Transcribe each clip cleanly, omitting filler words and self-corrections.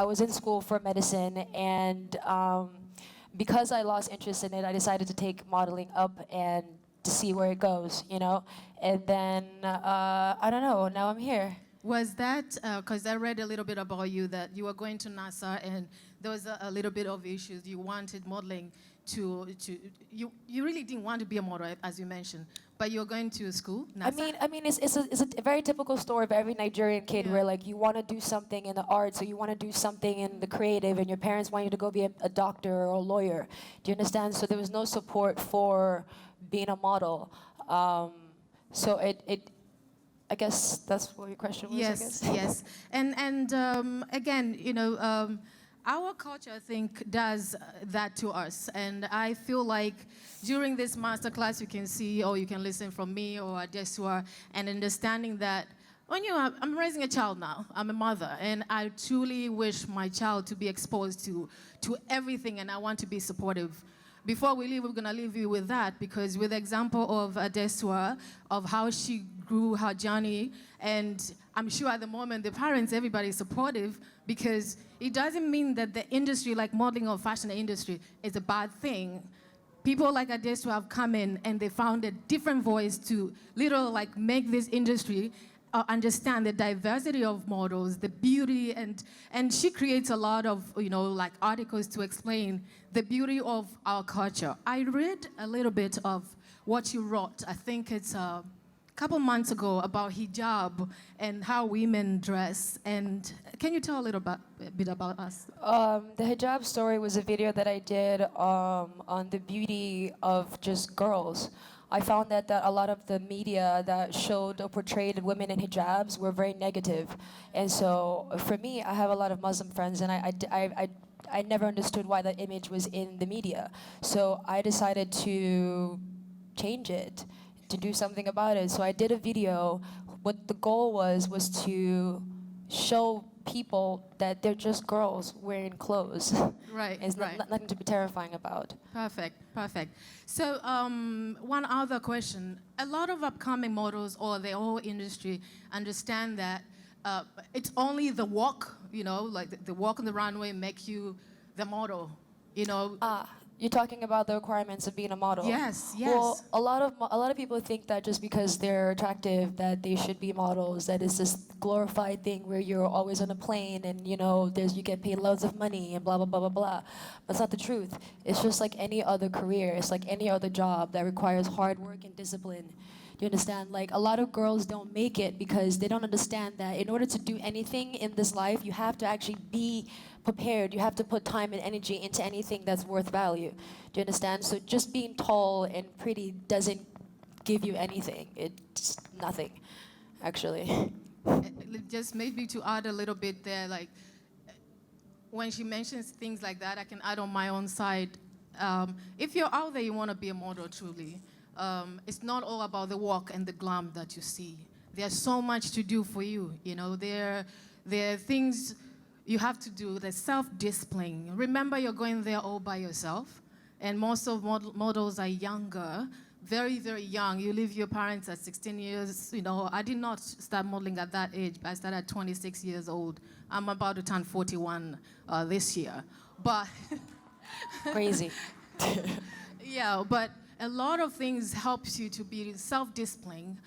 I was in school for medicine, and because I lost interest in it, I decided to take modeling up and to see where it goes, you know? And then, I don't know, now I'm here. Was that, because I read a little bit about you, that you were going to NASA and there was a little bit of issues. You wanted modeling you really didn't want to be a model, as you mentioned, but you're going to school, NASA? I mean, it's a very typical story of every Nigerian kid where, like, you want to do something in the arts or you want to do something in the creative and your parents want you to go be a doctor or a lawyer. Do you understand? So there was no support for being a model. So I guess that's what your question was, Yes, I guess. yes. And again, you know, our culture, I think, does that to us. And I feel like during this masterclass, you can see or you can listen from me or Adesua, and understanding that when I'm raising a child now, I'm a mother, and I truly wish my child to be exposed to everything, and I want to be supportive. Before we leave, we're going to leave you with that, because with the example of Adesua, of how she grew her journey, and I'm sure at the moment the parents, everybody is supportive, because it doesn't mean that the industry, like modeling or fashion industry, is a bad thing. People like Adesua have come in and they found a different voice to literally like make this industry understand the diversity of models, the beauty, and she creates a lot of, you know, like articles to explain the beauty of our culture. I read a little bit of what you wrote. I think it's a couple months ago about hijab and how women dress. And can you tell a little bit about us? The hijab story was a video that I did on the beauty of just girls. I found that a lot of the media that showed or portrayed women in hijabs were very negative. And so for me, I have a lot of Muslim friends, and I never understood why that image was in the media. So I decided to change it, to do something about it. So I did a video. What the goal was to show people that they're just girls wearing clothes. Right, It's nothing to be terrifying about. Perfect, perfect. So one other question. A lot of upcoming models or the whole industry understand that it's only the walk, you know, like the walk on the runway make you the model, you know. You're talking about the requirements of being a model. Yes, yes. Well, a lot of people think that just because they're attractive that they should be models. That it's this glorified thing where you're always on a plane and you know you get paid loads of money and blah blah blah blah blah. But it's not the truth. It's just like any other career. It's like any other job that requires hard work and discipline. Do you understand? Like, a lot of girls don't make it because they don't understand that in order to do anything in this life, you have to actually be prepared. You have to put time and energy into anything that's worth value. Do you understand? So just being tall and pretty doesn't give you anything. It's nothing, actually. Just maybe to add a little bit there, like, when she mentions things like that, I can add on my own side. If you're out there, you want to be a model truly. It's not all about the walk and the glam that you see. There's so much to do for you. You know, there are things you have to do. There's self-discipline. Remember, you're going there all by yourself, and most of models are younger, very, very young. You leave your parents at 16 years. You know, I did not start modeling at that age. I started at 26 years old. I'm about to turn 41 this year. But Crazy. yeah, but a lot of things helps you to be self-disciplined,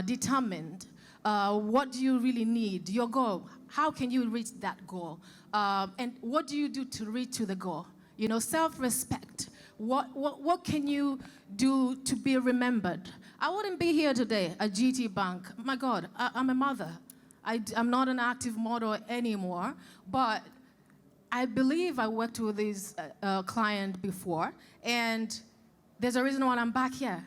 determined. What do you really need? Your goal. How can you reach that goal? And what do you do to reach to the goal? You know, self-respect. What can you do to be remembered? I wouldn't be here today at GT Bank. My God, I'm a mother. I'm not an active model anymore, but I believe I worked with this client before, and there's a reason why I'm back here.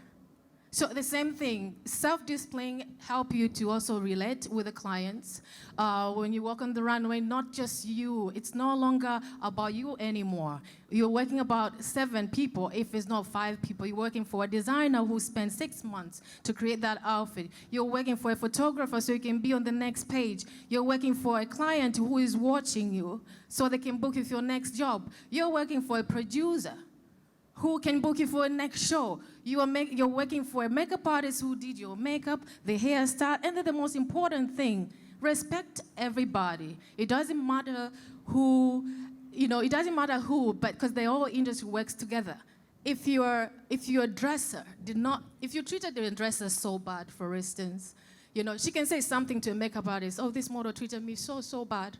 So the same thing, self-discipline help you to also relate with the clients. When you walk on the runway, not just you, it's no longer about you anymore. You're working about 7 people, if it's not 5 people. You're working for a designer who spent 6 months to create that outfit. You're working for a photographer so you can be on the next page. You're working for a client who is watching you so they can book you for your next job. You're working for a producer who can book you for a next show. You're working for a makeup artist who did your makeup, the hairstyle, and then the most important thing, respect everybody. It doesn't matter who, it doesn't matter who, but because the whole industry works together. If your dresser if you treated the dresser so bad, for instance, she can say something to a makeup artist, oh, this model treated me so bad.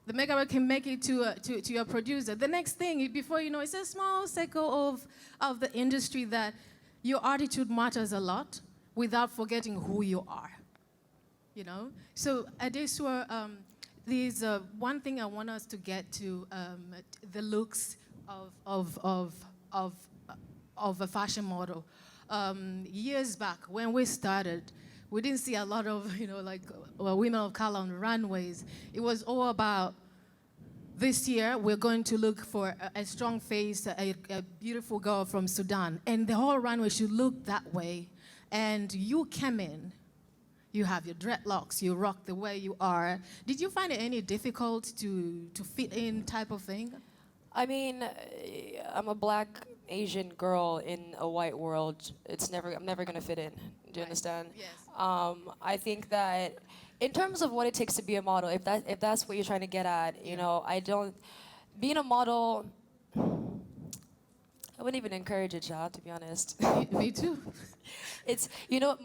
The makeup artist can make it to your producer. The next thing, before you know, it's a small circle of the industry that your attitude matters a lot without forgetting who you are. So Adesua, there's one thing I want us to get to, the looks of a fashion model. Years back when we started, we didn't see a lot of, women of color on runways. It was all about, this year we're going to look for a strong face, a beautiful girl from Sudan, and the whole runway should look that way. And you came in, you have your dreadlocks, you rock the way you are. Did you find it any difficult to fit in type of thing? I mean, I'm a black Asian girl in a white world. I'm never gonna fit in. Do you understand? Yes. I think that in terms of what it takes to be a model, if that's what you're trying to get at, being a model, I wouldn't even encourage it, child, to be honest. Me too. It's,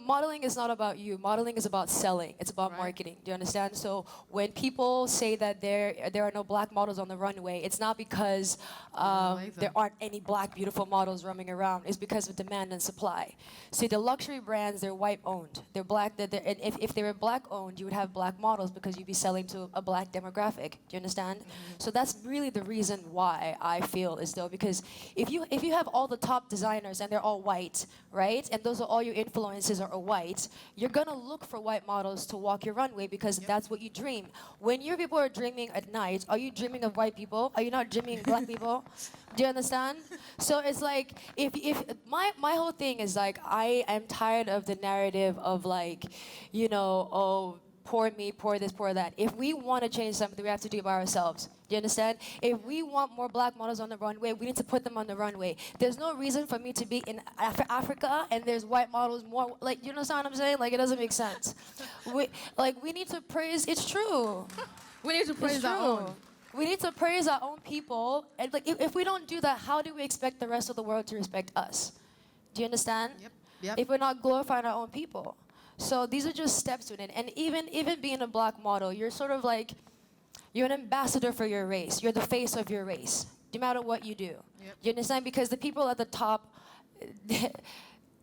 modeling is not about you. Modeling is about selling. It's about marketing. Do you understand? So when people say that there are no black models on the runway, it's not because there aren't any black beautiful models roaming around. It's because of demand and supply. See, the luxury brands, they're white owned. They're black. And if they were black owned, you would have black models because you'd be selling to a black demographic. Do you understand? Mm-hmm. So that's really the reason why I feel as though, because if you have all the top designers and they're all white, right? And those are all your influences are white, you're gonna look for white models to walk your runway because that's what you dream. When your people are dreaming at night, are you dreaming of white people? Are you not dreaming black people? Do you understand? So it's like, if my whole thing is like, I am tired of the narrative of like, oh, poor me, poor this, poor that. If we want to change something, we have to do it by ourselves. Do you understand? If we want more black models on the runway, we need to put them on the runway. There's no reason for me to be in Africa and there's white models more. Like, you understand what I'm saying? Like, it doesn't make sense. We need to praise. It's true. We need to praise our own. We need to praise our own people. And like, if we don't do that, how do we expect the rest of the world to respect us? Do you understand? Yep. If we're not glorifying our own people. So these are just steps to it. And even being a black model, you're sort of like, you're an ambassador for your race. You're the face of your race, no matter what you do. Yep. You understand? Because the people at the top,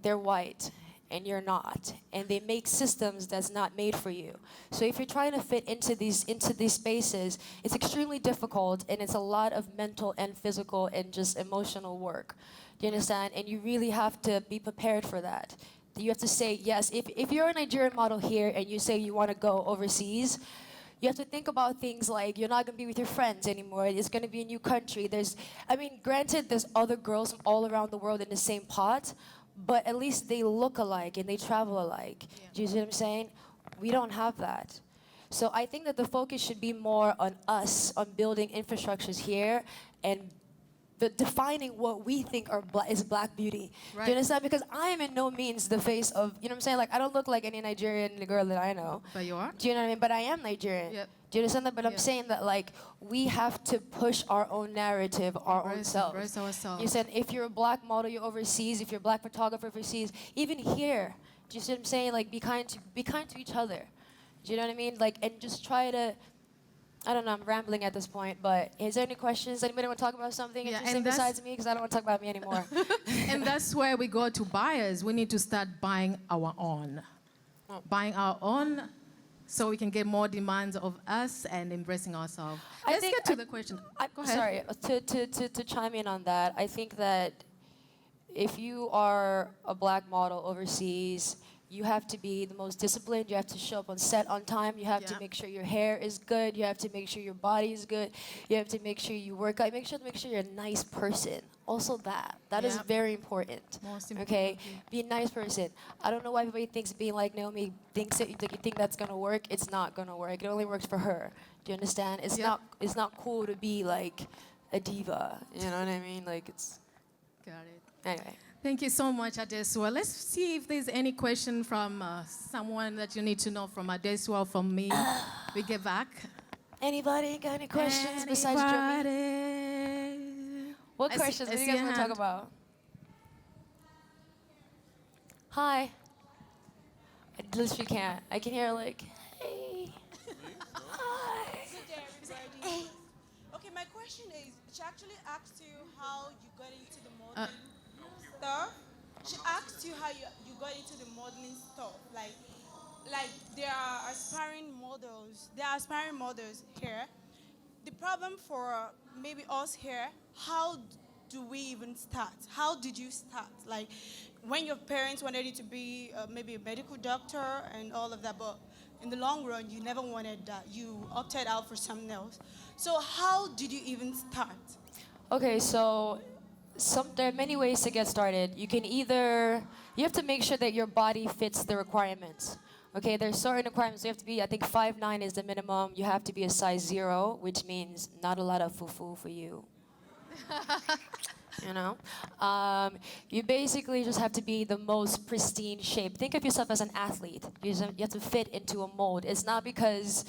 they're white, and you're not. And they make systems that's not made for you. So if you're trying to fit into these spaces, it's extremely difficult, and it's a lot of mental and physical and just emotional work. Do you understand? And you really have to be prepared for that. You have to say yes. If you're a Nigerian model here and you say you want to go overseas, you have to think about things like you're not going to be with your friends anymore. It's going to be a new country. Granted, there's other girls from all around the world in the same pot, but at least they look alike and they travel alike. Yeah. Do you see what I'm saying? We don't have that. So I think that the focus should be more on us, on building infrastructures here and defining what we think is black beauty. Right. Do you understand? Because I am in no means the face of, you know what I'm saying? Like, I don't look like any Nigerian girl that I know. But you are? Do you know what I mean? But I am Nigerian. Yep. Do you understand that? But I'm saying that, like, we have to push our own narrative, our own selves. Embrace ourselves. You said if you're a black model, you're overseas. If you're a black photographer overseas, even here, do you see what I'm saying? Like, be kind to each other. Do you know what I mean? Like, and just try to, I don't know, I'm rambling at this point, but is there any questions? Anybody want to talk about something interesting besides me? Because I don't want to talk about me anymore. And that's where we go to buyers. We need to start buying our own. Buying our own so we can get more demands of us and embracing ourselves. Let's get to the question. Go ahead. Sorry, to chime in on that, I think that if you are a black model overseas, you have to be the most disciplined. You have to show up on set on time. You have to make sure your hair is good. You have to make sure your body is good. You have to make sure you work out. Make sure you're a nice person. Also that is very important. Most important. Okay, be a nice person. I don't know why everybody thinks being like Naomi thinks that you think that's gonna work. It's not gonna work. It only works for her. Do you understand? It's not cool to be like a diva. You know what I mean? Like it's. Got it. Anyway. Thank you so much, Adesua. Let's see if there's any question from someone that you need to know from Adesua or from me. We get back. Anybody got any questions besides Jimmy? What questions? What do you guys want to talk about? Hi. I literally can't. I can hear like, hey. Hi. Good day, everybody. Okay, my question is, she actually asked you how you got into the modeling stuff. She asked you how you got into the modeling stuff. Like there are aspiring models. There are aspiring models here. The problem for maybe us here, how do we even start? How did you start? Like when your parents wanted you to be maybe a medical doctor and all of that, but in the long run, you never wanted that. You opted out for something else. So how did you even start? Okay, so there are many ways to get started. You have to make sure that your body fits the requirements. Okay, there's certain requirements. You have to be, I think 5'9" is the minimum. You have to be a size 0, which means not a lot of fufu for you. You know? You basically just have to be the most pristine shape. Think of yourself as an athlete. You have to fit into a mold. It's because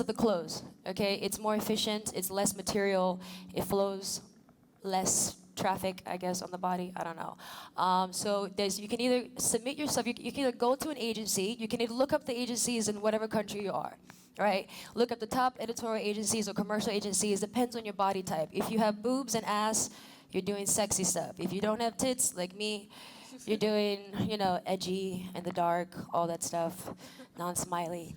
of the clothes, okay? It's more efficient, it's less material, it flows less traffic, I guess, on the body. I don't know. So you can either submit yourself, you can either go to an agency, you can either look up the agencies in whatever country you are. Right? Look up the top editorial agencies or commercial agencies, depends on your body type. If you have boobs and ass, you're doing sexy stuff. If you don't have tits, like me, you're doing, edgy in the dark, all that stuff, non-smiley.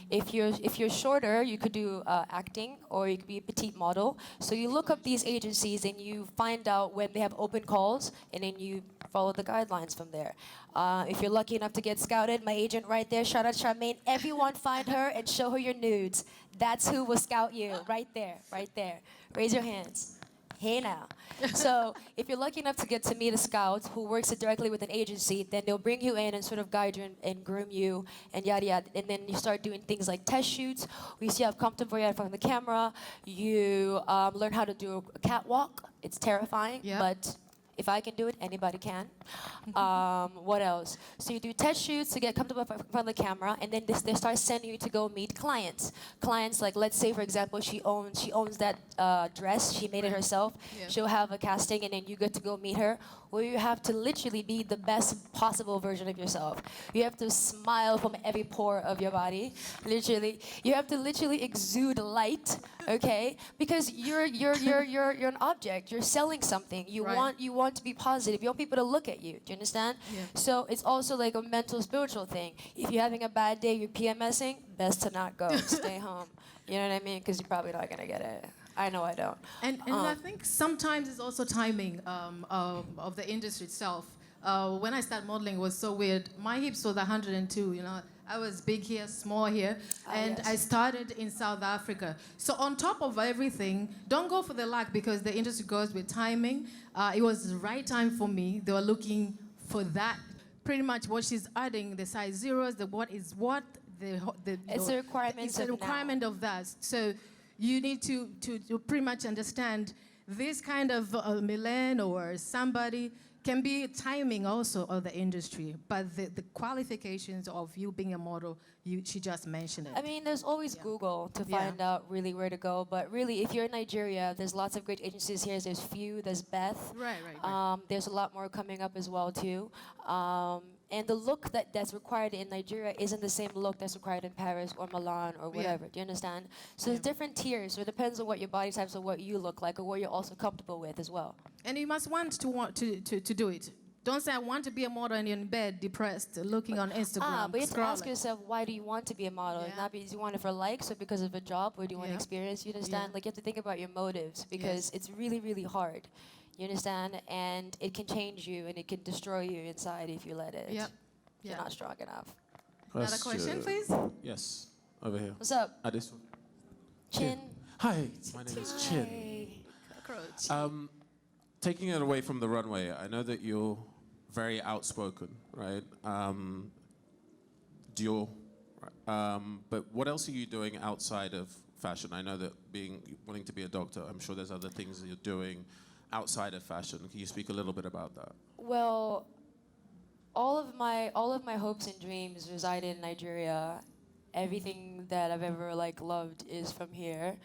If you're shorter, you could do acting, or you could be a petite model. So you look up these agencies and you find out when they have open calls, and then you follow the guidelines from there. If you're lucky enough to get scouted, my agent right there, shout out Charmaine, everyone find her and show her your nudes. That's who will scout you, right there, right there. Raise your hands. Hey now. So if you're lucky enough to get to meet a scout who works directly with an agency, then they'll bring you in and sort of guide you and groom you and yada yada. And then you start doing things like test shoots. We see how comfortable you're from the camera. You learn how to do a catwalk. It's terrifying, but if I can do it, anybody can. What else? So you do test shoots to get comfortable in front of the camera, and then they start sending you to go meet clients. Clients, like, let's say, for example, she owns that dress. She made it herself. Yeah. She'll have a casting, and then you get to go meet her, where you have to literally be the best possible version of yourself. You have to smile from every pore of your body, literally. You have to literally exude light, okay? Because you're an object. You're selling something. You want to be positive. You want people to look at you. Do you understand? Yeah. So it's also like a mental, spiritual thing. If you're having a bad day, you're PMSing, best to not go. Stay home. You know what I mean? Because you're probably not gonna get it. I know I don't. And I think sometimes it's also timing of the industry itself. When I started modeling, it was so weird. My hips was 102, I was big here, small here, and yes. I started in South Africa. So on top of everything, don't go for the luck, because the industry goes with timing. It was the right time for me. They were looking for that. Pretty much what she's adding, the size zeros, the what is what, it's a requirement. It's a requirement of that. So you need to pretty much understand this kind of Millen or somebody can be timing also of the industry, but the qualifications of you being a model, she just mentioned it. I mean, there's always Google to find out really where to go, but really, if you're in Nigeria, there's lots of great agencies here. There's Few, there's Beth. Right. There's a lot more coming up as well, too. And the look that's required in Nigeria isn't the same look that's required in Paris or Milan or whatever. Do you understand? So there's different tiers. So it depends on what your body types or what you look like or what you're also comfortable with as well. And you must want to do it. Don't say, I want to be a model and you're in bed, depressed, looking on Instagram, but you have to ask yourself, why do you want to be a model? Yeah. Not because you want it for likes or because of a job, or do you want experience? You understand? Like, you have to think about your motives, because it's really, really hard. You understand? And it can change you and it can destroy you inside if you let it. Yep. You're not strong enough. Another question, please? Yes, over here. What's up? Adesua. Chin. Hi, my name is Chin. Cockroach. Taking it away from the runway, I know that you're very outspoken, right? Dual. But what else are you doing outside of fashion? I know that wanting to be a doctor, I'm sure there's other things that you're doing. outside of fashion. Can you speak a little bit about that? Well, all of my hopes and dreams reside in Nigeria. Everything that I've ever like loved is from here.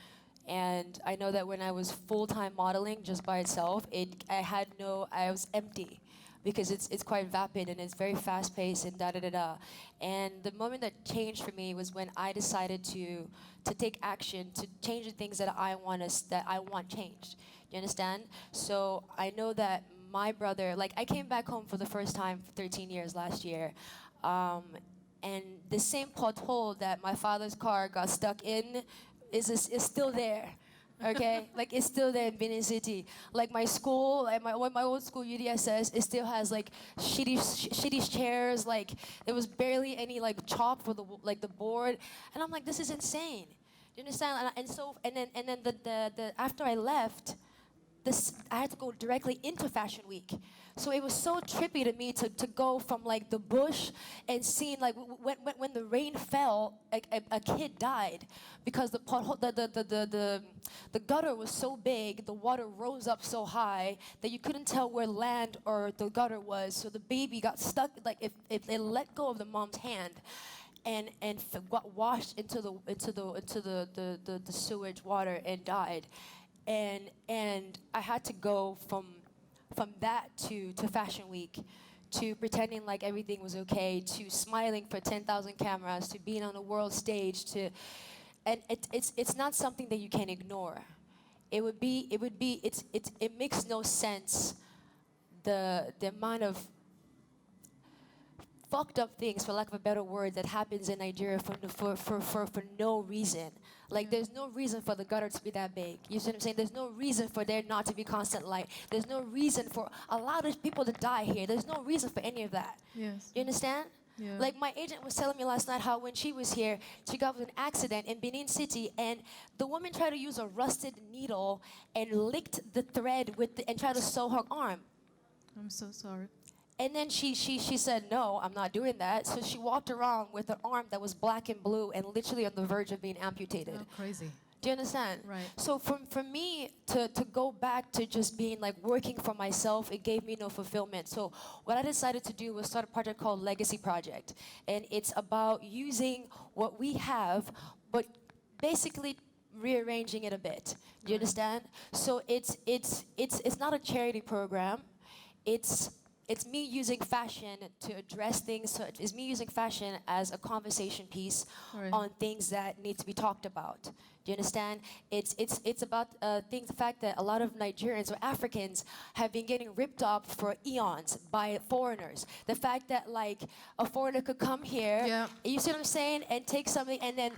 And I know that when I was full-time modeling just by itself, I was empty because it's quite vapid and it's very fast-paced and da-da-da-da. And the moment that changed for me was when I decided to take action, to change the things that I want changed. You understand? So I know that my brother, like I came back home for the first time for 13 years last year. And the same pothole that my father's car got stuck in is still there, okay? Like it's still there in Benin City. Like my school, like my old school UDSS, it still has like shitty chairs. Like there was barely any like chalk for the board, and I'm like, this is insane. Do you understand? And then the after I left, I had to go directly into Fashion Week. So it was so trippy to me to go from like the bush and seeing like when the rain fell, a kid died because the pothole, the gutter was so big, the water rose up so high that you couldn't tell where land or the gutter was. So the baby got stuck, like if it let go of the mom's hand, and got washed into the sewage water and died. And I had to go from that to Fashion Week, to pretending like everything was okay, to smiling for 10,000 cameras, to being on a world stage, and it's not something that you can ignore. It makes no sense the amount of fucked up things, for lack of a better word, that happens in Nigeria for no reason. Like, there's no reason for the gutter to be that big. You see what I'm saying? There's no reason for there not to be constant light. There's no reason for a lot of people to die here. There's no reason for any of that. Yes. You understand? Yeah. Like, my agent was telling me last night how when she was here, she got into an accident in Benin City, and the woman tried to use a rusted needle and licked the thread and tried to sew her arm. I'm so sorry. And then she said, no, I'm not doing that. So she walked around with an arm that was black and blue and literally on the verge of being amputated. Oh, crazy. Do you understand? Right. So for me to go back to just being like working for myself, it gave me no fulfillment. So what I decided to do was start a project called Legacy Project. And it's about using what we have, but basically rearranging it a bit. Do you understand? So it's not a charity program. It's me using fashion to address things. So it's me using fashion as a conversation piece on things that need to be talked about. Do you understand? It's about the fact that a lot of Nigerians or Africans have been getting ripped off for eons by foreigners. The fact that like a foreigner could come here, you see what I'm saying, and take something, and then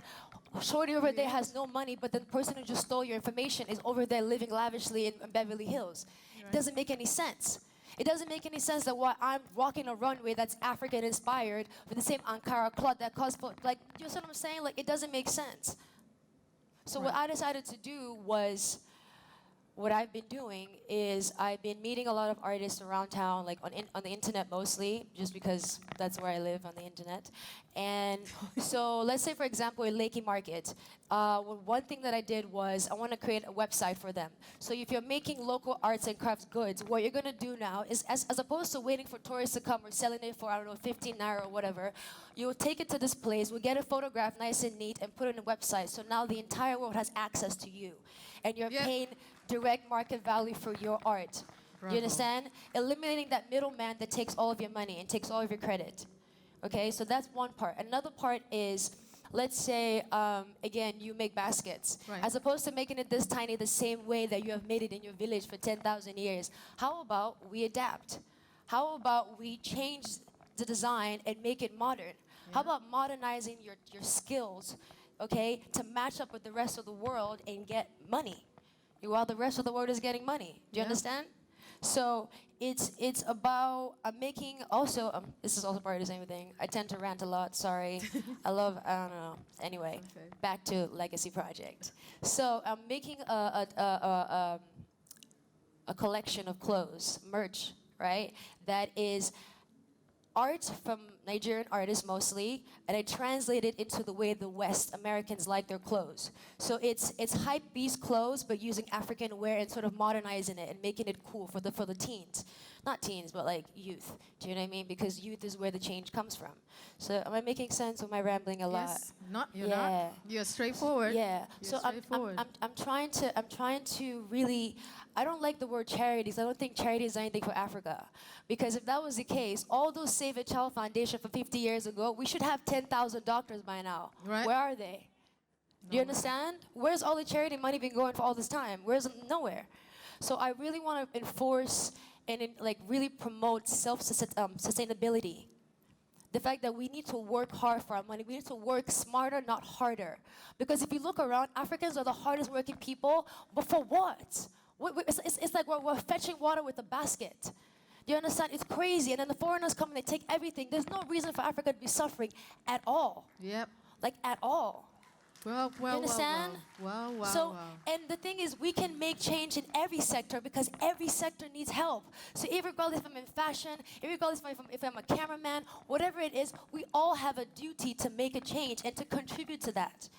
shorty over there has no money, but the person who just stole your information is over there living lavishly in Beverly Hills. It doesn't make any sense. It doesn't make any sense that I'm walking a runway that's African-inspired with the same Ankara cloth that costs, like, you know what I'm saying? Like, it doesn't make sense. So what I decided to do was, what I've been doing is I've been meeting a lot of artists around town, like on the internet mostly, just because that's where I live, on the internet. And so let's say, for example, in Lakey Market, one thing that I did was I want to create a website for them. So if you're making local arts and crafts goods, what you're going to do now is, as opposed to waiting for tourists to come or selling it for, I don't know, 15 naira or whatever, you'll take it to this place, we'll get it photographed nice and neat, and put it on a website. So now the entire world has access to you. And you're paying direct market value for your art. Do you understand? Eliminating that middleman that takes all of your money and takes all of your credit. Okay, so that's one part. Another part is, let's say, again, you make baskets. As opposed to making it this tiny the same way that you have made it in your village for 10,000 years, how about we adapt? How about we change the design and make it modern? How about modernizing your skills, okay, to match up with the rest of the world and get money, while the rest of the world is getting money? Do you understand? So it's about making also, this is also part of the same thing. I tend to rant a lot, sorry. I don't know. Anyway, back to Legacy Project. So I'm making a collection of clothes, merch, right? That is art from Nigerian artists mostly, and I translate it into the way the West Americans like their clothes. So it's hype beast clothes, but using African wear and sort of modernizing it and making it cool for the teens, not teens, but like youth. Do you know what I mean? Because youth is where the change comes from. So am I making sense? Or am I rambling a lot? Yes. You're not. You're straightforward. Yeah. You're So straightforward. I'm trying to really. I don't like the word charities. I don't think charity is anything for Africa, because if that was the case, all those Save a Child Foundation from 50 years ago, we should have 10,000 doctors by now. Right. Where are they? Do you understand? Where's all the charity money been going for all this time? Where's nowhere? So I really want to enforce and like really promote sustainability. The fact that we need to work hard for our money. We need to work smarter, not harder. Because if you look around, Africans are the hardest working people, but for what? It's like we're fetching water with a basket. Do you understand? It's crazy. And then the foreigners come and they take everything. There's no reason for Africa to be suffering at all. Yep. Like at all. Well, You understand? Wow. So, and the thing is, we can make change in every sector because every sector needs help. So, regardless if I'm in fashion, regardless if I'm a cameraman, whatever it is, we all have a duty to make a change and to contribute to that.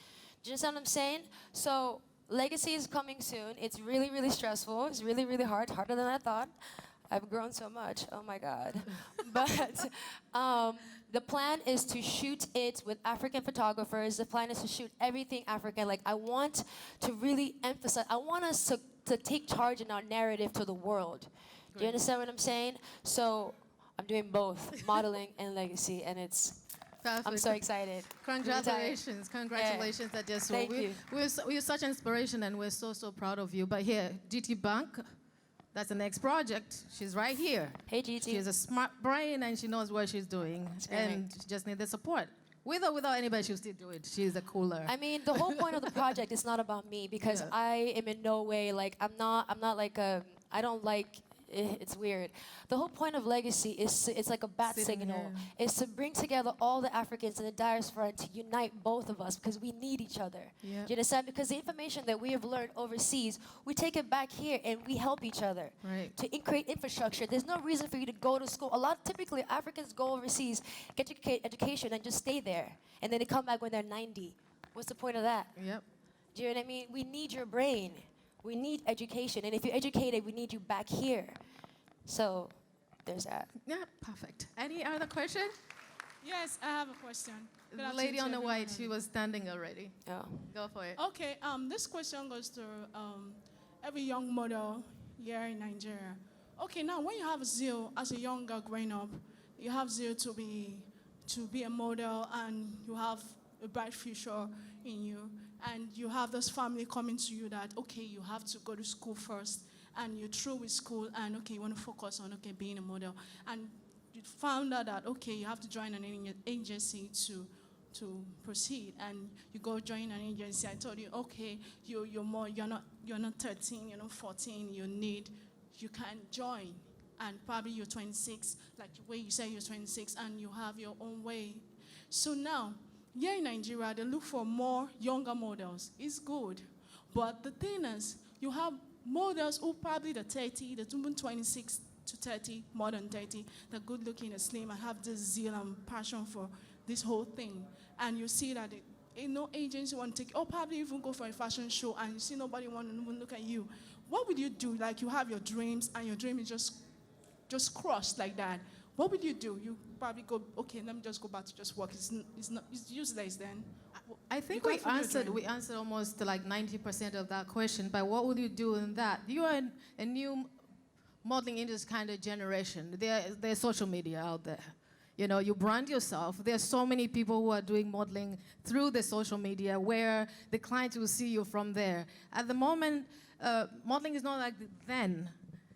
Do you understand what I'm saying? So, Legacy is coming soon. It's really, really stressful. It's really, really hard, harder than I thought. I've grown so much. Oh my God. But the plan is to shoot it with African photographers. The plan is to shoot everything African. Like, I want to really emphasize, I want us to take charge in our narrative to the world. Do you understand what I'm saying? So I'm doing both, modeling and legacy, and I'm so excited. Congratulations, Adesua. Thank you. We're such inspiration, and we're so proud of you. But here, GT Bank, that's the next project. She's right here. Hey, GT. She's a smart brain, and she knows what she's doing, and she just needs the support. With or without anybody, she'll still do it. She's a cooler. I mean, the whole point of the project is not about me because I am in no way like I'm not like I don't like. It's weird. The whole point of Legacy is it's like a bat signal. Is to bring together all the Africans in the diaspora and to unite both of us because we need each other. Yeah. Do you understand? Because the information that we have learned overseas, we take it back here and we help each other. Right. To create infrastructure. There's no reason for you to go to school. Typically Africans go overseas, get education and just stay there. And then they come back when they're 90. What's the point of that? Yep. Do you know what I mean? We need your brain. We need education, and if you're educated, we need you back here. So, there's that. Yeah, perfect. Any other question? Yes, I have a question. Good The afternoon lady to on the white, everyone. she was standing already. Yeah. Go for it. Okay, this question goes to every young model here in Nigeria. Okay, now when you have zeal as a young girl growing up, you have zeal to be a model, and you have a bright future in you, and you have this family coming to you that, okay, you have to go to school first, and you're through with school, and okay, you want to focus on, okay, being a model, and you found out that, okay, you have to join an agency to proceed, and you go join an agency. I told you, okay, you're not 13, you're not 14, you can join, and probably you're 26, like the way you say you're 26, and you have your own way. So now, here in Nigeria, they look for more younger models. It's good. But the thing is, you have models who probably the 30, the 26 to 30, more than 30, they're good looking, they're slim, and have this zeal and passion for this whole thing. And you see that no agency want to take, or probably even go for a fashion show, and you see nobody want to even look at you. What would you do? Like, you have your dreams, and your dream is just crushed like that. What would you do? You probably go, okay, let me just go back to just work. It's useless then. I think You we can't follow your dream. answered almost like 90% of that question. But what would you do in that? You are a new modeling industry kind of generation. There's social media out there. You know, you brand yourself. There's so many people who are doing modeling through the social media where the client will see you from there. At the moment, modeling is not like then.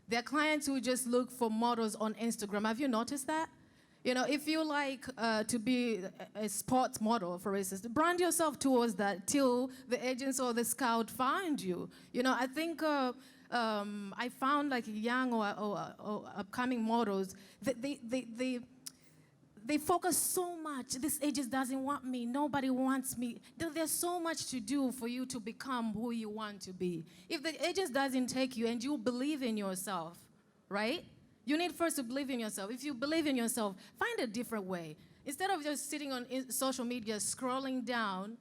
There are clients who just look for models on Instagram. Have you noticed that? You know, if you like to be a sports model, for instance, brand yourself towards that till the agents or the scout find you. You know, I think I found like young or upcoming models, they focus so much. This agent doesn't want me. Nobody wants me. There's so much to do for you to become who you want to be. If the agent doesn't take you and you believe in yourself, right? You need first to believe in yourself. If you believe in yourself, find a different way. Instead of just sitting on social media scrolling down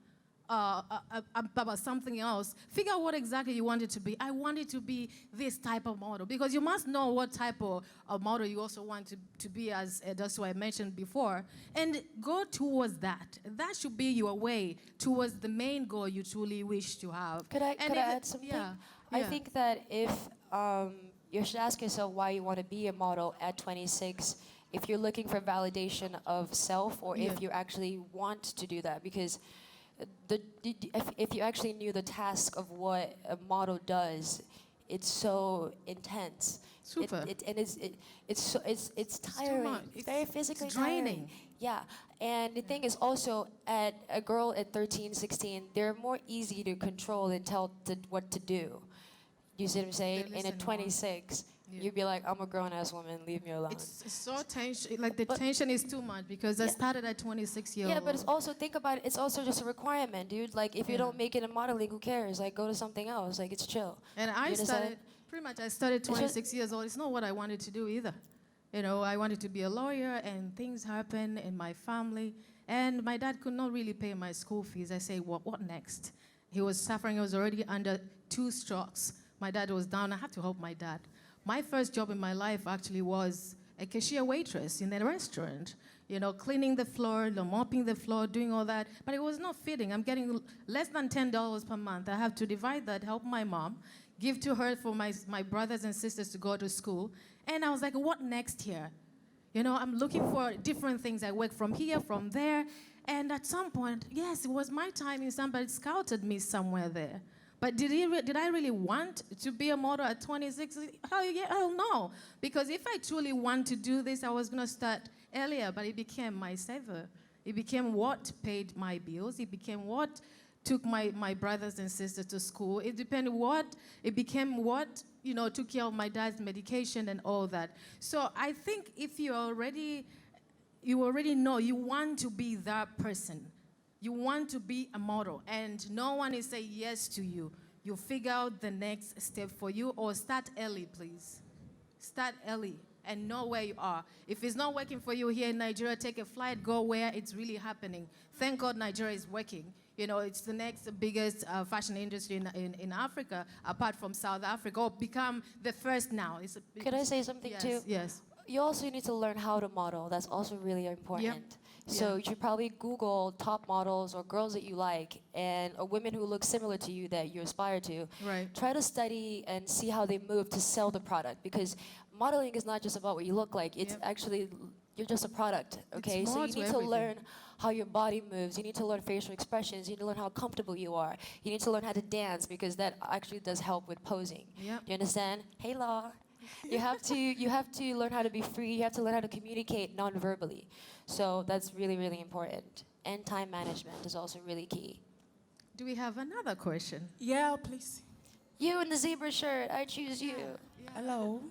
about something else, figure out what exactly you want it to be. I want it to be this type of model, because you must know what type of model you also want to be, as Adesua mentioned before, and go towards that. That should be your way towards the main goal you truly wish to have. Could I And if add something? Yeah. I think that if you should ask yourself why you want to be a model at 26, if you're looking for validation of self, or if you actually want to do that, because if you actually knew the task of what a model does, it's so intense. Super. It's tiring. much. It's very physically It's draining. tiring. Yeah, and the thing is also, at a girl at 13, 16, they're more easy to control and tell what to do. You see what I'm saying? And listen at more. 26, you'd be like, I'm a grown-ass woman, leave me alone. It's so tension, like the tension is too much, because I started at 26 years old. Yeah, but it's also, think about it, it's also just a requirement, dude. Like, if you don't make it in modeling, who cares? Like, go to something else. Like, it's chill. And You I understand? started 26 years old. It's not what I wanted to do either. You know, I wanted to be a lawyer, and things happened in my family, and my dad could not really pay my school fees. I say, what next? He was suffering. He was already under 2 strokes. My dad was down. I had to help my dad. My first job in my life actually was a cashier waitress in a restaurant. You know, cleaning the floor, mopping the floor, doing all that. But it was not fitting. I'm getting less than $10 per month. I have to divide that, help my mom, give to her for my brothers and sisters to go to school. And I was like, what next here? You know, I'm looking for different things. I work from here, from there. And at some point, yes, it was my time, and somebody scouted me somewhere there. But did I really want to be a model at 26? Hell no. Because if I truly want to do this, I was going to start earlier, but it became my savior. It became what paid my bills. It became what took my brothers and sisters to school. It became what, you know, took care of my dad's medication and all that. So I think if you already know you want to be that person, you want to be a model, and no one is saying yes to you. You figure out the next step for you, or start early, please. Start early and know where you are. If it's not working for you here in Nigeria, take a flight, go where it's really happening. Thank God Nigeria is working. You know, it's the next biggest fashion industry in Africa, apart from South Africa, or become the first now. Could I say something too? Yes. You also need to learn how to model. That's also really important. So you should probably Google top models or girls that you like, or women who look similar to you that you aspire to. Right. Try to study and see how they move to sell the product, because modeling is not just about what you look like. It's actually, you're just a product, okay? It's So more you to need to everything. learn how your body moves. You need to learn facial expressions. You need to learn how comfortable you are. You need to learn how to dance, because that actually does help with posing. Yep. Do you understand? Hey, Law. You have to learn how to be free. You have to learn how to communicate non-verbally. So that's really, really important. And time management is also really key. Do we have another question? Yeah, please. You in the zebra shirt, I choose you. Hello.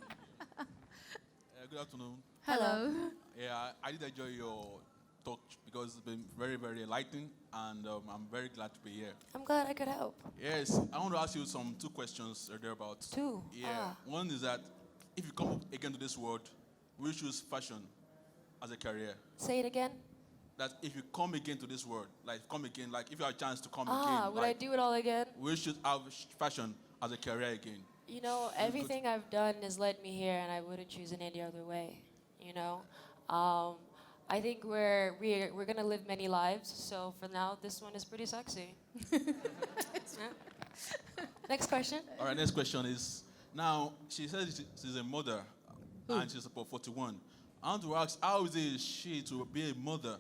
Good afternoon. Hello. Yeah, I did enjoy your talk because it's been very, very enlightening, and I'm very glad to be here. I'm glad I could help. Yes, I want to ask you two questions or thereabouts. 2? Yeah. Ah. One is that if you come again to this world, will you choose fashion as a career? Say it again. That if you come again to this world, like if you have a chance to come Ah, again, would I like, do it all again? will you choose have fashion as a career again? You know, everything I've done has led me here, and I wouldn't choose it any other way. You know, I think we're gonna live many lives. So for now, this one is pretty sexy. Yeah. Next question. All right, next question is, now, she says she's a mother, and she's about 41. I want to ask, how is she to be a mother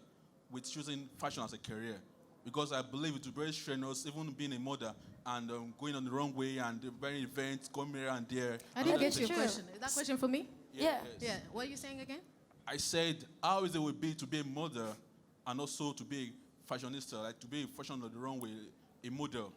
with choosing fashion as a career? Because I believe it will be very strenuous, even being a mother, and going on the runway and the very events, going here and there. I didn't that's get your true. question. Is that question for me? Yeah. Yeah. What are you saying again? I said, how is it would be to be a mother and also to be a fashionista, like to be a fashion on the runway, a model?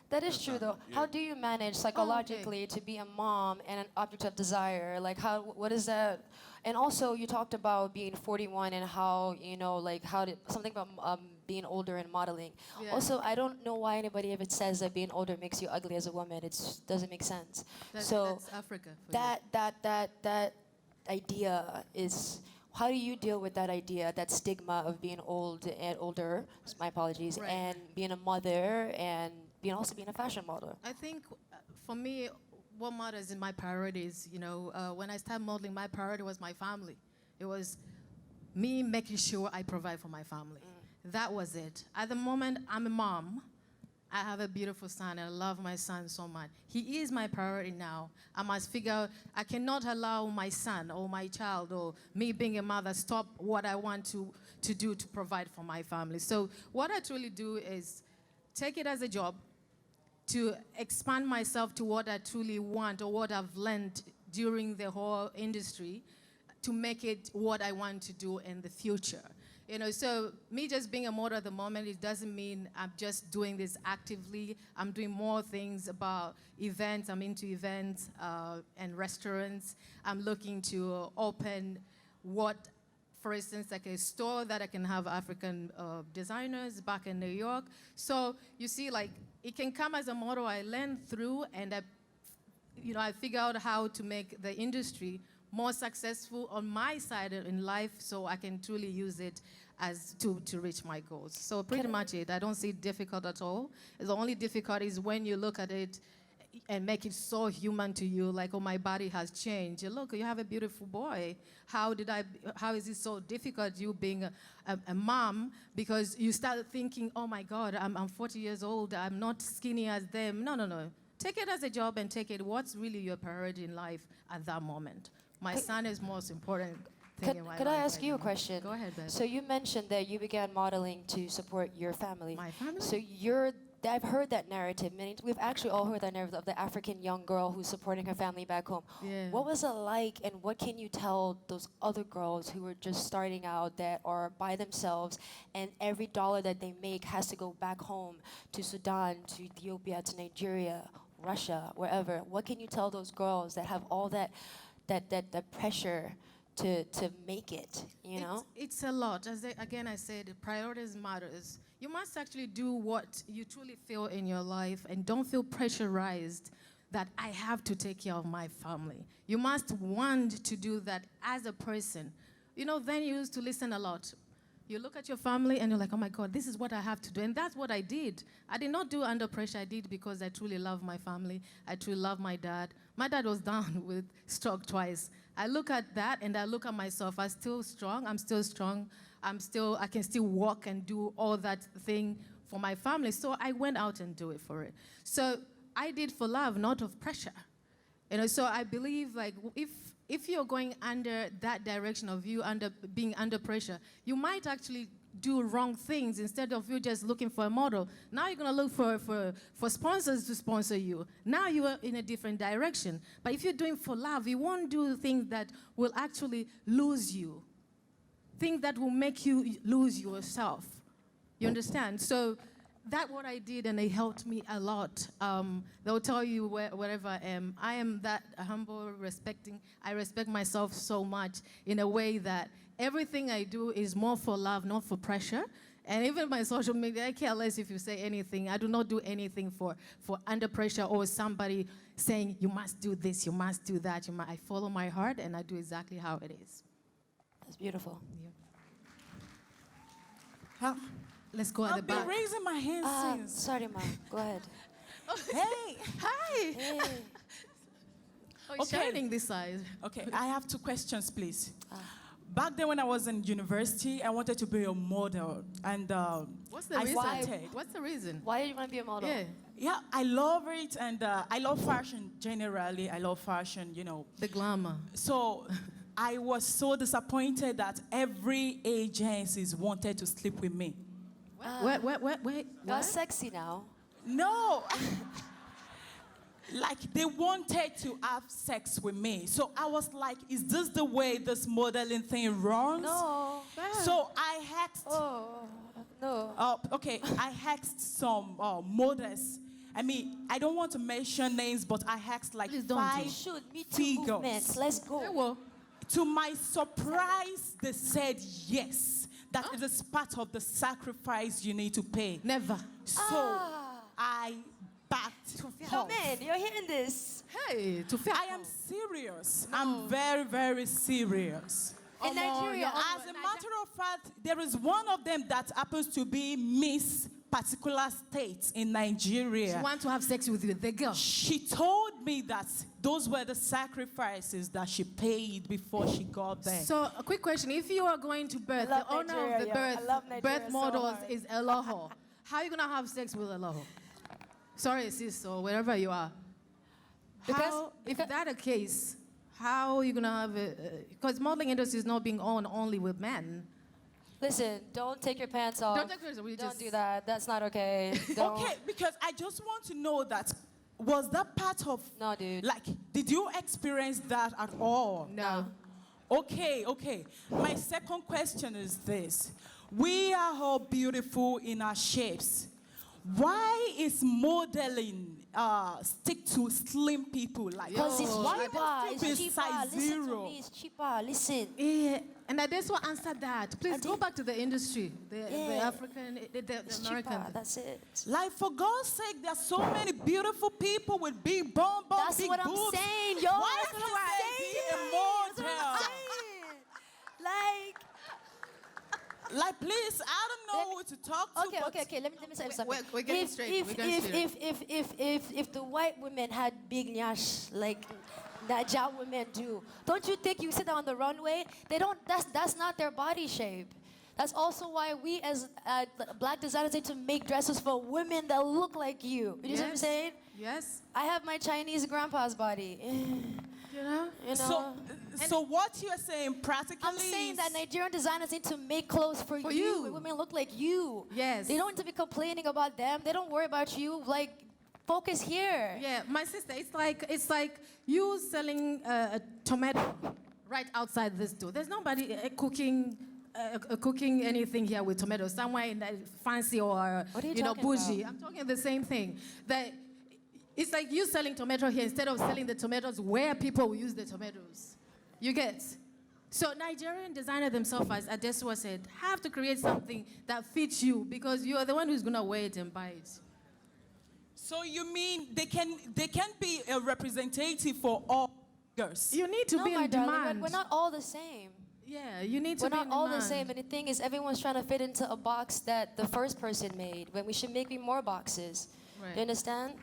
That is true, though. Yeah. How do you manage psychologically to be a mom and an object of desire? Like, what is that? And also, you talked about being 41 and how, you know, like, something about being older and modeling. Yeah. Also, I don't know why anybody ever says that being older makes you ugly as a woman. It doesn't make sense. That's So Africa. For that idea is How do you deal with that idea, that stigma of being old and older? My apologies, Right. and being a mother and being a fashion model. I think for me, what matters is my priorities. You know, when I started modeling, my priority was my family. It was me making sure I provide for my family. That was it. At the moment, I'm a mom. I have a beautiful son, and I love my son so much. He is my priority now. I must figure out, I cannot allow my son or my child or me being a mother stop what I want to do to provide for my family. So what I truly do is take it as a job, to expand myself to what I truly want or what I've learned during the whole industry to make it what I want to do in the future. You know, so me just being a model at the moment, it doesn't mean I'm just doing this actively. I'm doing more things about events. I'm into events and restaurants. I'm looking to open for instance, like a store that I can have African designers back in New York. So you see, like, it can come as a model I learn through, and I figure out how to make the industry more successful on my side in life, so I can truly use it as to reach my goals. So pretty much it. I don't see it difficult at all. The only difficulty is when you look at it and make it so human to you, like, oh, my body has changed. Look, you have a beautiful boy. How is it so difficult, you being a mom? Because you start thinking, oh my God, I'm 40 years old, I'm not skinny as them. No. Take it as a job and take it, what's really your priority in life at that moment. My son is most important thing in my life. Could I ask right you a now. question? Go ahead, babe. So you mentioned that you began modeling to support your family. My family? So I've heard that narrative. We've actually all heard that narrative of the African young girl who's supporting her family back home. Yeah. What was it like, and what can you tell those other girls who are just starting out, that are by themselves, and every dollar that they make has to go back home to Sudan, to Ethiopia, to Nigeria, Russia, wherever? What can you tell those girls that have all that pressure to make it, you know? It's a lot. Again, I said, priorities matters. You must actually do what you truly feel in your life, and don't feel pressurized that I have to take care of my family. You must want to do that as a person. You know, then you used to listen a lot. You look at your family and you're like, oh my God, this is what I have to do. And that's what I did. I did not do under pressure. I did because I truly love my family. I truly love my dad. My dad was down with stroke twice. I look at that and I look at myself. I'm still strong. I can still walk and do all that thing for my family. So I went out and do it for it. So I did for love, not of pressure. You know, so I believe, like, if you're going under that direction of you being under pressure, you might actually do wrong things instead of you just looking for a model. Now you're going to look for sponsors to sponsor you. Now you are in a different direction. But if you're doing for love, you won't do things that will actually lose you, things that will make you lose yourself. You understand? So that's what I did, and it helped me a lot. They'll tell you wherever I am that humble, respecting. I respect myself so much in a way that everything I do is more for love, not for pressure. And even my social media, I care less if you say anything. I do not do anything for under pressure or somebody saying, you must do this, you must do that. I follow my heart, and I do exactly how it is. That's beautiful. Yeah. Let's go at the I've back. been raising my hand since. Sorry, Ma. Go ahead. Hey. Hi. Hey. Oh, you're Okay. shining this side. Okay, I have 2 questions, please. Back then when I was in university, I wanted to be a model. And What's the I reason? started. What's the reason? Why did you want to be a model? Yeah, Yeah, I love it. And I love fashion generally. I love fashion, you know. the glamour. So I was so disappointed that every agency wanted to sleep with me. Wait. You're sexy now. No. Like, they wanted to have sex with me. So I was like, is this the way this modeling thing runs? No. So I asked, Oh, no. I asked some models. I mean, I don't want to mention names, but I asked like Please don't. 5 You should. Me too. figures. Movements. Let's go. Well, To my surprise, they said yes. That it is part of the sacrifice you need to pay. never. So I backed off. Man, you're hearing this. Hey, to fair. I am serious. I'm very, very serious. In Nigeria, As a matter of fact, there is one of them that happens to be Miss particular state in Nigeria. She want to have sex with you, the girl. She told me that those were the sacrifices that she paid before she got there. So, a quick question. If you are going to birth, I love the owner Nigeria, of the yo. birth, I love Nigeria birth so models hard. is Eloho, how are you going to have sex with Eloho? Sorry, sis, or wherever you are. If that a case, how are you going to have it? Because modeling industry is not being owned only with men. Listen, don't take your pants off. Don't take yours, we Don't just- do that. That's not okay. Don't. Okay, because I just want to know that, was that part of, No, dude. like, did you experience that at all? No. Okay. My second question is this. We are all beautiful in our shapes. Why is modeling stick to slim people? Like, Because it's Yo, why cheaper. must it be It's cheaper. size Listen to zero? me. It's cheaper. Listen. Yeah, and Adesua answered that. Please go Ade- back to the industry, the Yeah. African, the It's American. cheaper. That's it. Like, for God's sake, there's so many beautiful people with big bum, That's big what boobs. I'm saying, yo. Why That's what can't I'm they saying. be a That's what I'm model? saying. Like, please, I don't know who to talk to. but Okay. Let me say something. we're getting straight, we're getting straight. If the white women had big nyash like Naija women do, don't you think you sit down on the runway? They don't. That's not their body shape. That's also why we as black designers need to make dresses for women that look like you. You know what I'm saying? Yes. I have my Chinese grandpa's body. You know? So what you're saying practically I'm saying is, that Nigerian designers need to make clothes for For you. you. Where women look like you. Yes. They don't need to be complaining about them. They don't worry about you. Like, focus here. Yeah, my sister, it's like you selling a tomato right outside this door. There's nobody cooking anything here with tomatoes somewhere in that fancy or What are you you know talking bougie. about? I'm talking the same thing. That it's like you selling tomato here instead of selling the tomatoes where people will use the tomatoes. You get? So Nigerian designer themselves, as Adesua said, have to create something that fits you because you are the one who's gonna wear it and buy it. so you mean they can be a representative for all girls? You need to No, be my in darling, demand. we're not all the same. Yeah, you need to We're be not in all demand. the same. And the thing is, everyone's trying to fit into a box that the first person made, when we should make more boxes. Right. You understand?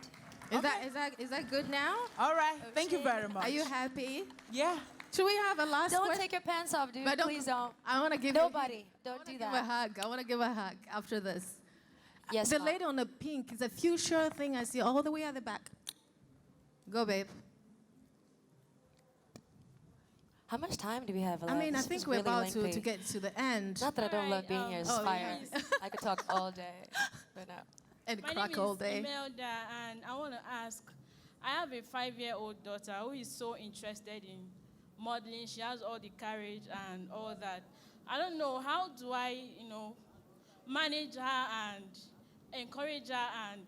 Is that good now? All right. Thank you very much. Are you happy? Yeah. Should we have a last Don't question? take your pants off, dude. But Please don't. I want to give Nobody. I Don't wanna do give a that. hug. I want to give a hug after this. Yes, The Mom. lady on the pink is a fuchsia thing I see all the way at the back. Go, babe. How much time do we have left? I mean, I This think was we're really about to lengthy. get to the end. Not that I don't love being Alright, here. It's oh, fire. yes. I could talk all day. But no. And My crack name all is day. Imelda, and I want to ask, I have a 5-year-old daughter who is so interested in modeling. She has all the courage and all that. I don't know, how do I, manage her and encourage her and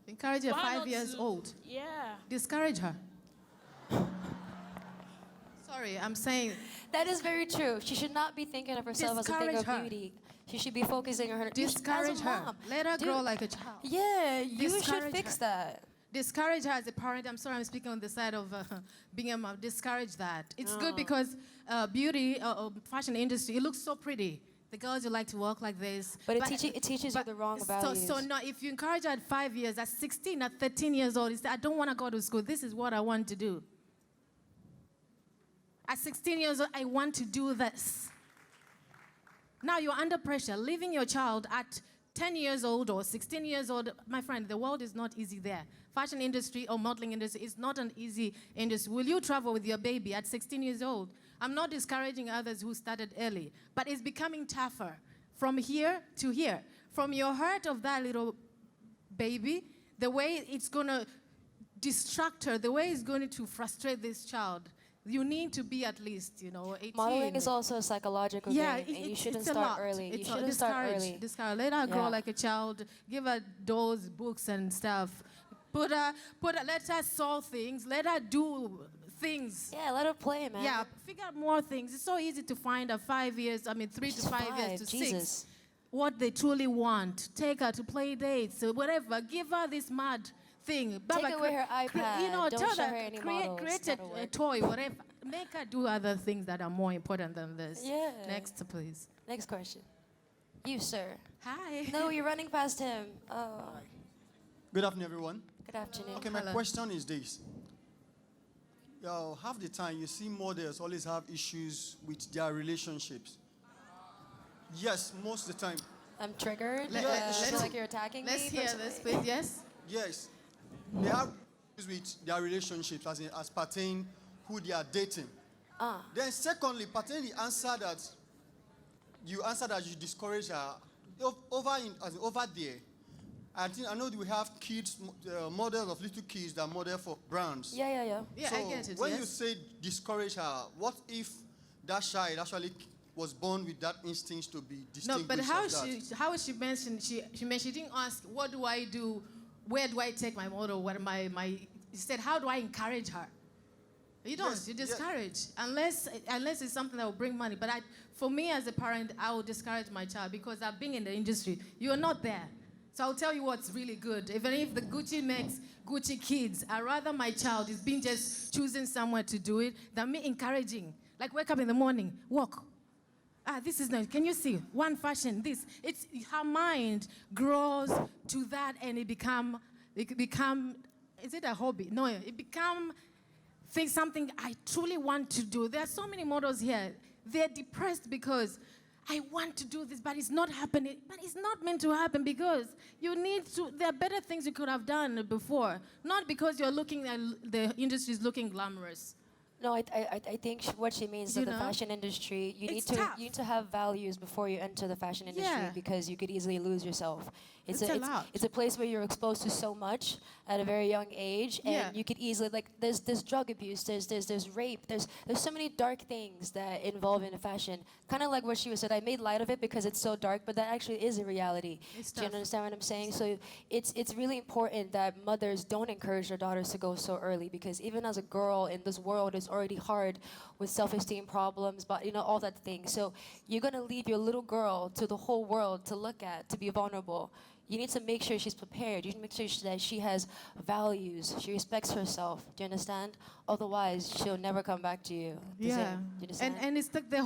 Encourage her for her 5 not years to- old. Yeah. Discourage her. Sorry, I'm saying That is very true. She should not be thinking of herself as a thing Discourage of her. beauty. She should be focusing on her. discourage as a her. mom, Let her dude, grow like a child. Yeah, you should Discourage fix her. that. Discourage her as a parent. I'm sorry, I'm speaking on the side of being a mom. Discourage that. It's good because beauty, fashion industry, it looks so pretty. The girls who like to walk like this. But it teaches you the wrong values. So no, if you encourage her at 5 years, at 16, at 13 years old, you say, I don't want to go to school. This is what I want to do. At 16 years old, I want to do this. Now you're under pressure. Leaving your child at 10 years old or 16 years old, my friend, the world is not easy there. Fashion industry or modeling industry is not an easy industry. Will you travel with your baby at 16 years old? I'm not discouraging others who started early, but it's becoming tougher from here to here. From your heart of that little baby, the way it's going to distract her, the way it's going to frustrate this child, you need to be at least, 18. Modeling is also a psychological Yeah, game, and you it's shouldn't a start lot. early. You It's shouldn't start early. Discourage. Let her grow Yeah. like a child. Give her dolls, books, and stuff. Let her solve things. Let her do things. Yeah, let her play, man. Yeah, figure out more things. It's so easy to find at 5 years, 3 to 5 years to Jesus. 6, what they truly want. Take her to play dates, whatever. Give her these mad thing. Baba, away her iPad. You know, Don't tell show her, her any create models. a That'll work. toy, whatever. Make her do other things that are more important than this. Yeah. Next, please. Next question. You, sir. Hi. No, you're running past him. Oh, Good afternoon, everyone. good afternoon. Okay, my Hello. question is this. Half the time you see models always have issues with their relationships. Yes, most of the time. I'm triggered. Let- I feel let's- like you're attacking Let's me. hear personally. this, please. Yes. Yes. They have issues with their relationships as pertain who they are dating. Then secondly, pertain the answer that you discourage her over there. I know that we have kids, models of little kids that model for brands. Yeah. Yeah, So I get it. when yes. you say discourage her, what if that child actually was born with that instinct to be No, distinguished but as that? how she mentioned she didn't ask what do I do, where do I take my model, what my she said how do I encourage her? You don't. Yes, You yeah. discourage unless it's something that will bring money. But for me as a parent, I will discourage my child because I've been in the industry. You are not there, so I'll tell you what's really good. Even if the Gucci makes Gucci kids, I rather my child is being just choosing somewhere to do it than me encouraging. Like wake up in the morning, walk. This is nice. Can you see? One fashion, this. It's her mind grows to that and it become, is it a hobby? No, it become something I truly want to do. There are so many models here. They're depressed because I want to do this, but it's not happening. But it's not meant to happen because you need to, there are better things you could have done before. Not because you're looking at the industry is looking glamorous. No, I think what she means You that the know? fashion industry, It's tough. you need to have values before you enter the fashion industry Yeah. because you could easily lose yourself. It's a lot. It's a place where you're exposed to so much at a very young age, and Yeah. you could easily there's drug abuse, there's rape, there's so many dark things that involve in fashion. Kind of like what she was said. I made light of it because it's so dark, but that actually is a reality. It's Do you tough. understand what I'm saying? So it's really important that mothers don't encourage their daughters to go so early because even as a girl in this world, it's already hard with self-esteem problems, but all that thing. So you're gonna leave your little girl to the whole world to look at, to be vulnerable. You need to make sure she's prepared. You need to make sure that she has values. She respects herself. Do you understand? Otherwise, she'll never come back to you. the same. Yeah, Do you understand? and it's like the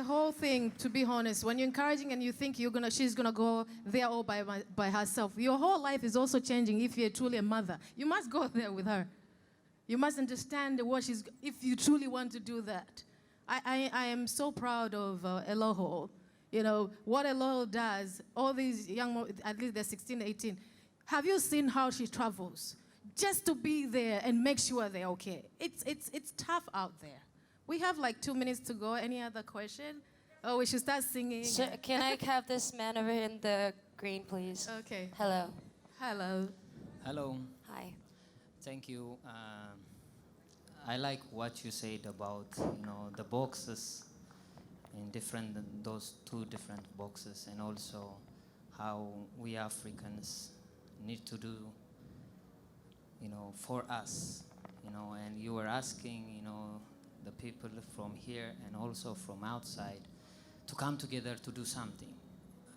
whole thing. To be honest, when you're encouraging and you think she's gonna go there all by herself, your whole life is also changing. If you're truly a mother, you must go there with her. You must understand if you truly want to do that. I am so proud of Eloho. What Eloho does. All these young, at least they're 16, 18. Have you seen how she travels? Just to be there and make sure they're okay. It's tough out there. We have like 2 minutes to go. Any other question? Oh, we should start singing. So, can I have this man over here in the green, please? Okay. Hello. Hello. Hello, Hi. thank you. I like what you said about the boxes in those two different boxes, and also how we Africans need to do for us, and you were asking the people from here and also from outside to come together to do something.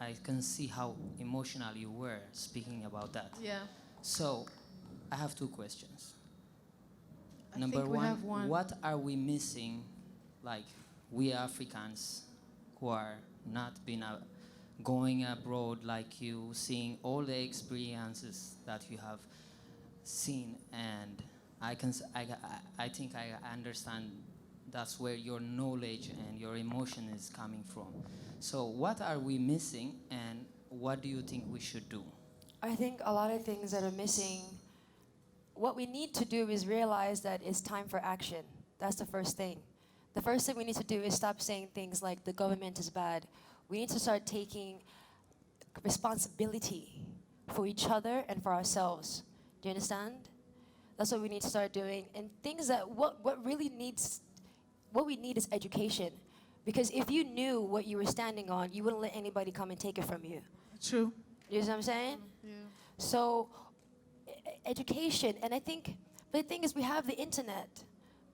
I can see how emotional you were speaking about that. Yeah. So, I have two questions. I Number think we one, have one. what are we missing, like we Africans who are not going abroad like you, seeing all the experiences that you have seen, and I think I understand that's where your knowledge and your emotion is coming from. So what are we missing, and what do you think we should do? I think a lot of things that are missing, what we need to do is realize that it's time for action. That's the first thing. The first thing we need to do is stop saying things like the government is bad. We need to start taking responsibility for each other and for ourselves. Do you understand? That's what we need to start doing. And things that what we need is education. Because if you knew what you were standing on, you wouldn't let anybody come and take it from you. True. You know what I'm saying? Yeah. So, education, and I think, but the thing is, we have the internet,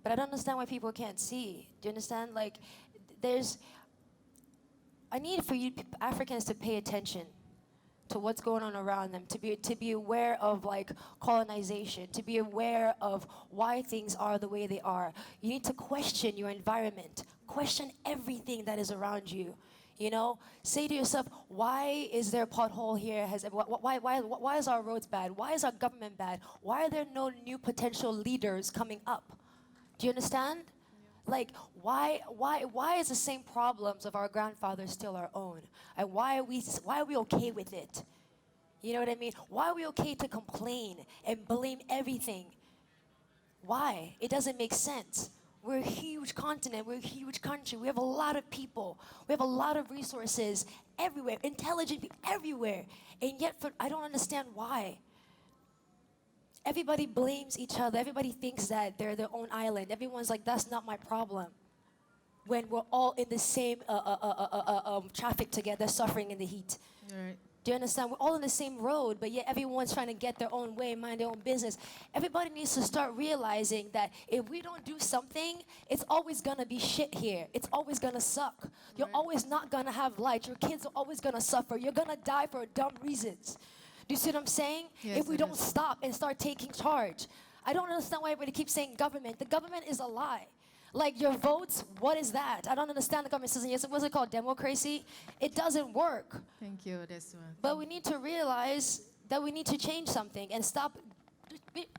but I don't understand why people can't see. Do you understand? Like, I need for you Africans to pay attention to what's going on around them, to be aware of like colonization, to be aware of why things are the way they are. You need to question your environment, question everything that is around you. You know, say to yourself, why is there a pothole here? Why is our roads bad? Why is our government bad? Why are there no new potential leaders coming up? Do you understand? Like, why is the same problems of our grandfathers still our own? And why are we okay with it? You know what I mean? Why are we okay to complain and blame everything? Why? It doesn't make sense. We're a huge continent, we're a huge country, we have a lot of people, we have a lot of resources everywhere, intelligent people everywhere, and yet I don't understand why. Everybody blames each other, everybody thinks that they're their own island, everyone's like, that's not my problem. When we're all in the same traffic together, suffering in the heat. Right. Do you understand? We're all on the same road, but yet everyone's trying to get their own way, mind their own business. Everybody needs to start realizing that if we don't do something, it's always gonna be shit here. It's always gonna suck. You're always not gonna have light. Your kids are always gonna suffer. You're gonna die for dumb reasons. Do you see what I'm saying? Yes, if we it don't is. stop and start taking charge. I don't understand why everybody keeps saying government. The government is a lie. Like your votes, what is that? I don't understand the government system. Yes, what's it called? Democracy? It doesn't work. Thank you, Adesua. But we need to realize that we need to change something and stop.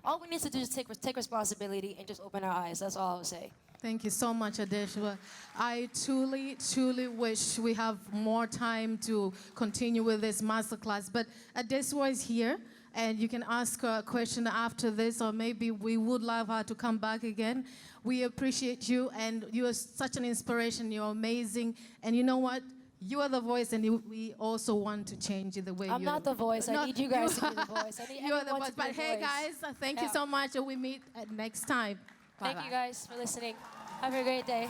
All we need to do is take responsibility and just open our eyes. That's all I'll say. Thank you so much, Adesua. I truly, truly wish we have more time to continue with this masterclass. But Adesua is here, and you can ask her a question after this, or maybe we would love her to come back again. We appreciate you, and you are such an inspiration. You're amazing. And you know what? You are the voice, and we also want to change the way I'm not the voice. I need you guys to be the voice. I need you are the everyone voice. to be But the hey, voice. guys, thank you so much, and we meet next time. Thank Bye-bye. you guys for listening. Have a great day.